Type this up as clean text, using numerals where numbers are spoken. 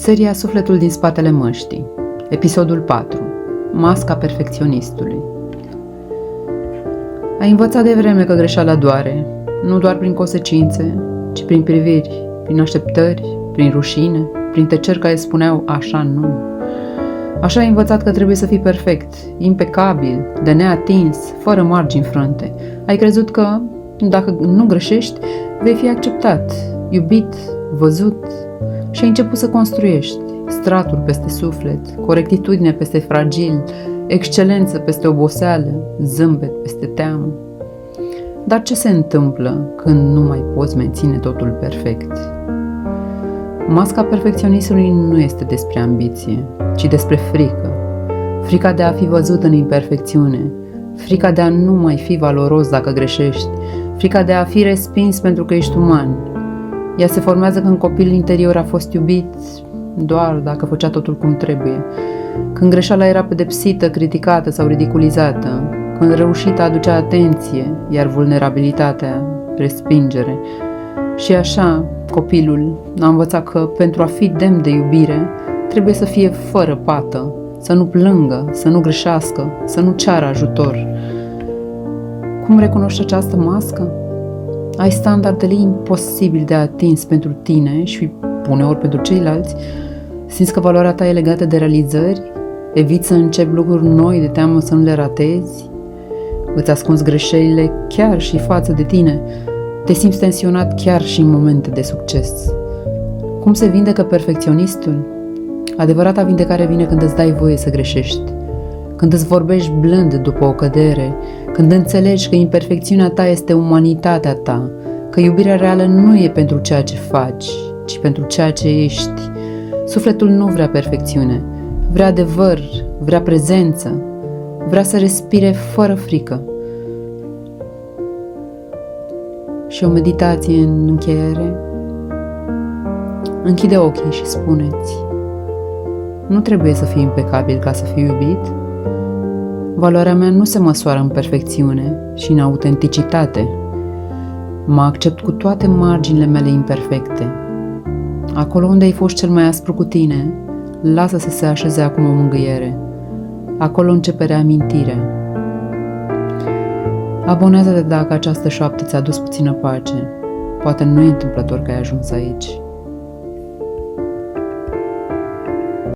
Seria Sufletul din spatele măștii. Episodul 4. Masca perfecționistului. Ai învățat de vreme că greșeala doare, nu doar prin consecințe, ci prin priviri, prin așteptări, prin rușine, prin tăceri care spuneau așa nu. Așa ai învățat că trebuie să fii perfect, impecabil, de neatins, fără margini frânte. Ai crezut că, dacă nu greșești, vei fi acceptat, iubit, văzut și ai început să construiești straturi peste suflet, corectitudine peste fragil, excelență peste oboseală, zâmbet peste teamă. Dar ce se întâmplă când nu mai poți menține totul perfect? Masca perfecționistului nu este despre ambiție, ci despre frică. Frica de a fi văzut în imperfecțiune, frica de a nu mai fi valoros dacă greșești, frica de a fi respins pentru că ești uman. Ea se formează când copilul interior a fost iubit doar dacă făcea totul cum trebuie, când greșeala era pedepsită, criticată sau ridiculizată, când reușita aducea atenție, iar vulnerabilitatea respingere. Și așa, copilul a învățat că pentru a fi demn de iubire, trebuie să fie fără pată, să nu plângă, să nu greșească, să nu ceară ajutor. Cum recunoști această mască? Ai standardele imposibil de atins pentru tine și uneori pentru ceilalți, simți că valoarea ta e legată de realizări, eviți să începi lucruri noi de teamă să nu le ratezi, îți ascunzi greșelile chiar și față de tine, te simți tensionat chiar și în momente de succes. Cum se vindecă perfecționistul? Adevărata vindecare vine când îți dai voie să greșești, când îți vorbești blând după o cădere, când înțelegi că imperfecțiunea ta este umanitatea ta, că iubirea reală nu e pentru ceea ce faci, ci pentru ceea ce ești. Sufletul nu vrea perfecțiune, vrea adevăr, vrea prezență, vrea să respire fără frică. Și o meditație în încheiere. Închide ochii și spune-ți: nu trebuie să fii impecabil ca să fii iubit. Valoarea mea nu se măsoară în perfecțiune și în autenticitate. Mă accept cu toate marginile mele imperfecte. Acolo unde ai fost cel mai aspru cu tine, lasă să se așeze acum o mângâiere. Acolo începe reamintirea. Abonează-te dacă această șoaptă ți-a dus puțină pace. Poate nu e întâmplător că ai ajuns aici.